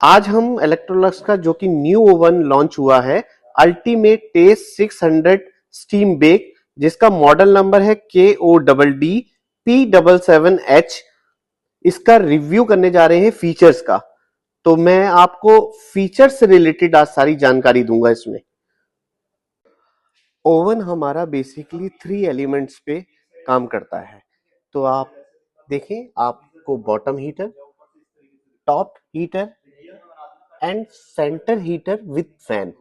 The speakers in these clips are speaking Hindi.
आज हम इलेक्ट्रोलक्स का जो कि न्यू ओवन लॉन्च हुआ है, अल्टीमेट टेस्ट 600 स्टीम बेक, जिसका मॉडल नंबर है KODD P77H। इसका रिव्यू करने जा रहे हैं फीचर्स का। तो मैं आपको फीचर्स से रिलेटेड आज सारी जानकारी दूंगा। इसमें ओवन हमारा बेसिकली 3 एलिमेंट्स पे काम करता है। तो आप देखें, आपको bottom heater, top heater and centre heater with fan.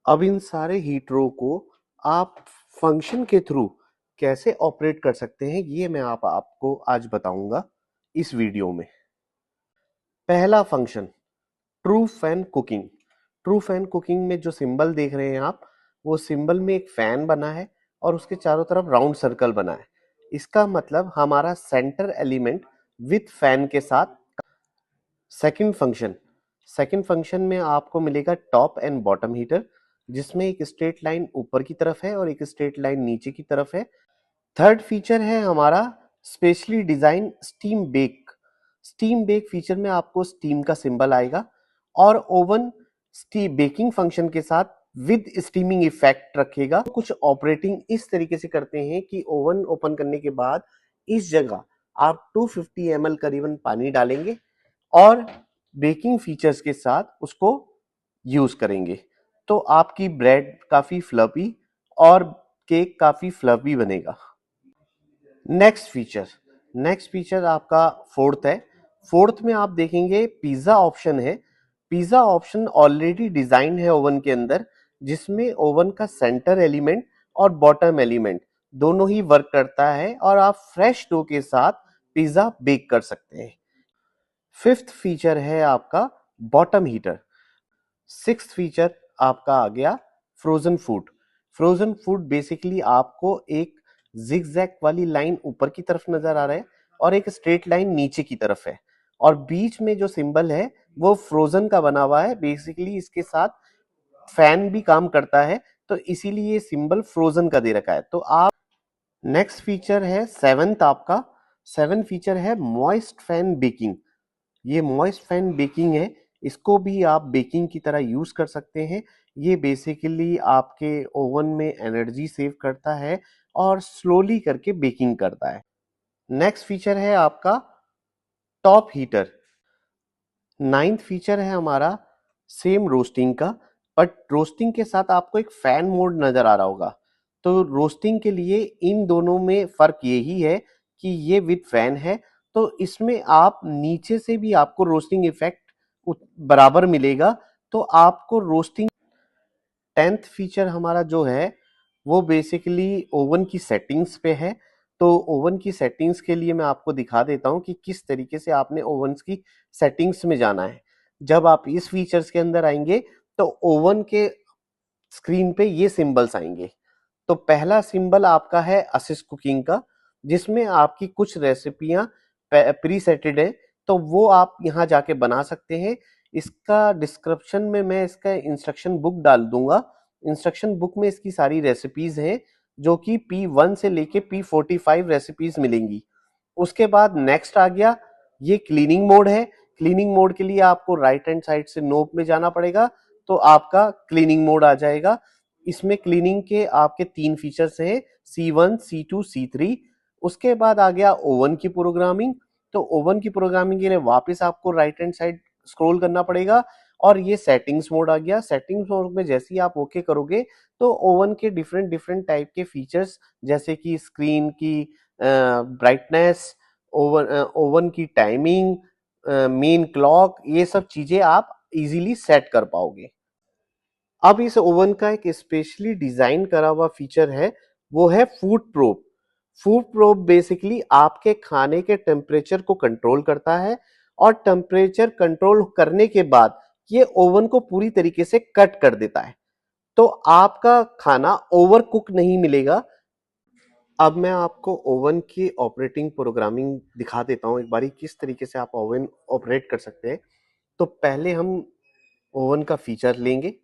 अब इन सारे हीटरों को आप फंक्शन के थ्रू कैसे ऑपरेट कर सकते हैं, ये मैं आपको आज बताऊंगा इस वीडियो में। पहला function, true fan cooking. True fan cooking में जो सिंबल देख रहे हैं आप, वो सिंबल में एक फैन बना है और उसके चारों तरफ राउंड सर्कल बना है। इसका मतलब हमारा सेंटर एलिमेंट विथ फैन के साथ। सेकंड फंक्शन, सेकंड फंक्शन में आपको मिलेगा टॉप एंड बॉटम हीटर, जिसमें एक स्ट्रेट लाइन ऊपर की तरफ है और एक स्ट्रेट लाइन नीचे की तरफ है। थर्ड फीचर है हमारा specially design steam bake. Steam bake feature में आपको स्टीम का सिंबल आएगा और ओवन स्टीम बेकिंग फंक्शन के साथ विद स्टीमिंग इफेक्ट रखेगा। कुछ ऑपरेटिंग इस तरीके से करते हैं कि ओवन ओपन करने के बाद इस जगह आप 250 ml करीबन पानी डालेंगे और बेकिंग फीचर्स के साथ उसको यूज करेंगे, तो आपकी ब्रेड काफी फ्लफी और केक काफी फ्लफी बनेगा। नेक्स्ट फीचर, नेक्स्ट फीचर आपका फोर्थ है। फोर्थ में आप देखेंगे पिज्जा ऑप्शन है। पिज्जा ऑप्शन ऑलरेडी डिजाइन है ओवन के अंदर, जिसमें ओवन का सेंटर एलिमेंट और बॉटम एलिमेंट दोनों ही वर्क करता है और आप फ्रेश डो के साथ पिज्जा बेक कर सकते हैं। फिफ्थ फीचर है आपका बॉटम हीटर। सिक्स्थ फीचर आपका आ गया frozen food. Frozen food basically आपको एक जिगजैग वाली लाइन ऊपर की तरफ नजर आ रहा है और एक स्ट्रेट लाइन नीचे की तरफ है, और बीच में जो सिंबल है वो फ्रोजन का बना हुआ है। बेसिकली इसके साथ फैन भी काम करता है, तो इसीलिए ये सिंबल फ्रोजन का दे रखा है। तो आप नेक्स्ट फीचर है सेवंथ आपका, सेवन फीचर है मॉइस्ट फैन बेकिंग। ये मॉइस्ट फैन बेकिंग है, इसको भी आप बेकिंग की तरह यूज कर सकते हैं। ये बेसिकली आपके ओवन में एनर्जी सेव करता है और स्लोली करके बेकिंग करता है। नेक्स्ट फीचर है आपका टॉप हीटर। नाइन्थ फीचर है हमारा सेम रोस्टिंग का, बट रोस्टिंग के साथ आपको एक फैन मोड नजर आ रहा होगा। तो रोस्टिंग के लिए इन दोनों में फर्क यही है कि ये विद फैन है, तो इसमें आप नीचे से भी आपको रोस्टिंग इफेक्ट बराबर मिलेगा, तो आपको रोस्टिंग। टेंथ फीचर हमारा जो है वो बेसिकली ओवन की सेटिंग्स पे है। तो ओवन की सेटिंग्स के लिए मैं आपको दिखा देता हूं कि किस तरीके से आपने ओवन की सेटिंग्स में जाना है। जब आप इस फीचर्स के अंदर आएंगे तो ओवन के स्क्रीन पे ये सिंबल्स आएंगे। तो पहला सिंबल आपका है असिस्ट कुकिंग का, जिसमें आपकी कुछ रेसिपियां प्री सेटेड है, तो वो आप यहाँ जाके बना सकते हैं। इसका डिस्क्रिप्शन में मैं इसका इंस्ट्रक्शन बुक डाल दूंगा। इंस्ट्रक्शन बुक में इसकी सारी रेसिपीज हैं, जो कि P1 से लेके P45 रेसिपीज मिलेंगी। उसके बाद नेक्स्ट आ गया ये क्लीनिंग मोड है। क्लीनिंग मोड के लिए आपको राइट हैंड साइड से नोब में जाना पड़ेगा, तो आपका क्लीनिंग मोड आ जाएगा। इसमें क्लीनिंग के आपके 3 फीचर्स हैं, C1, C2, C3। उसके बाद आ गया ओवन की प्रोग्रामिंग। तो ओवन की प्रोग्रामिंग के लिए वापस आपको राइट हैंड साइड स्क्रॉल करना पड़ेगा और ये सेटिंग्स मोड आ गया। सेटिंग्स मोड में जैसे ही आप ओके करोगे तो ओवन के डिफरेंट डिफरेंट टाइप के फीचर्स, जैसे कि स्क्रीन की ब्राइटनेस, ओवन की टाइमिंग, मेन क्लॉक, ये सब चीजें आप इजीली सेट कर पाओगे। अब इस ओवन का एक स्पेशली डिजाइन करा हुआ फीचर है, वो है food probe. Food probe basically आपके खाने के टेम्परेचर को कंट्रोल करता है और टेम्परेचर कंट्रोल करने के बाद ये ओवन को पूरी तरीके से कट कर देता है, तो आपका खाना ओवर कुक नहीं मिलेगा। अब मैं आपको ओवन की ऑपरेटिंग प्रोग्रामिंग दिखा देता हूं एक बारी, किस तरीके से आप ओवन ऑपरेट कर सकते हैं। तो पहले हम ओवन का फीचर लेंगे।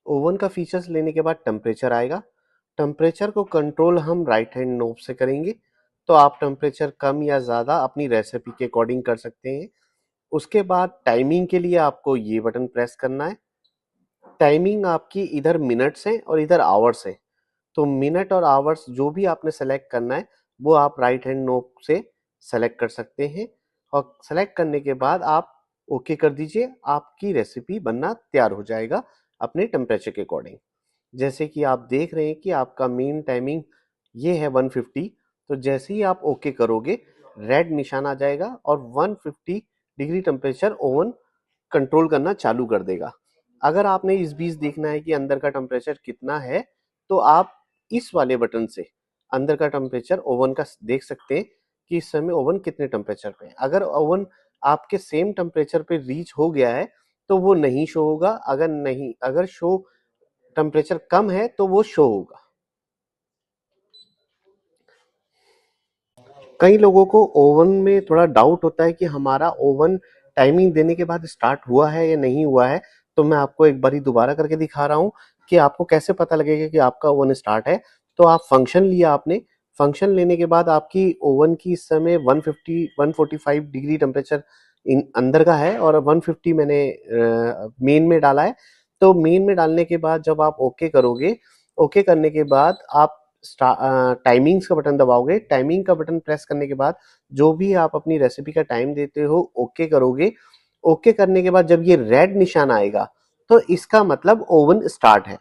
ओवन का फीचर्स लेने के बाद टेम्परेचर आएगा। टेम्परेचर को कंट्रोल हम राइट हैंड नोब से करेंगे, तो आप टेम्परेचर कम या ज़्यादा अपनी रेसिपी के अकॉर्डिंग कर सकते हैं। उसके बाद टाइमिंग के लिए आपको ये बटन प्रेस करना है। टाइमिंग आपकी इधर मिनट्स है और इधर आवर्स है, तो मिनट और आवर्स जो भी आपने सेलेक्ट करना है वो आप राइट हैंड नोब से सेलेक्ट कर सकते हैं, और सेलेक्ट करने के बाद आप ओके कर दीजिए। आपकी रेसिपी बनना तैयार हो जाएगा अपने टेम्परेचर के अकॉर्डिंग। जैसे कि आप देख रहे हैं कि आपका मेन टाइमिंग ये है 150, तो जैसे ही आप ओके करोगे रेड निशान आ जाएगा और 150 डिग्री टेम्परेचर ओवन कंट्रोल करना चालू कर देगा। अगर आपने इस बीच देखना है कि अंदर का टेम्परेचर कितना है, तो आप इस वाले बटन से अंदर का टेम्परेचर ओवन का देख सकते हैं कि इस समय ओवन कितने टेम्परेचर पे है। अगर ओवन आपके सेम टेम्परेचर पे रीच हो गया है तो वो नहीं शो होगा, अगर शो टेम्परेचर कम है तो वो शो होगा। कई लोगों को ओवन में थोड़ा डाउट होता है कि हमारा ओवन टाइमिंग देने के बाद स्टार्ट हुआ है या नहीं हुआ है, तो मैं आपको एक बारी दोबारा करके दिखा रहा हूँ कि आपको कैसे पता लगेगा कि आपका ओवन स्टार्ट है। तो आप फंक्शन लिया आपने, फंक्शन लेने के बाद आपकी ओवन की इस समय 150 145 डिग्री टेम्परेचर इन अंदर का है और 150 मैंने मेन में डाला है। तो मेन में डालने के बाद जब आप ओके करोगे, ओके करने के बाद आप टाइमिंग्स का बटन दबाओगे। टाइमिंग का बटन प्रेस करने के बाद जो भी आप अपनी रेसिपी का टाइम देते हो ओके करोगे। ओके करने के बाद जब ये रेड निशान आएगा तो इसका मतलब ओवन स्टार्ट है।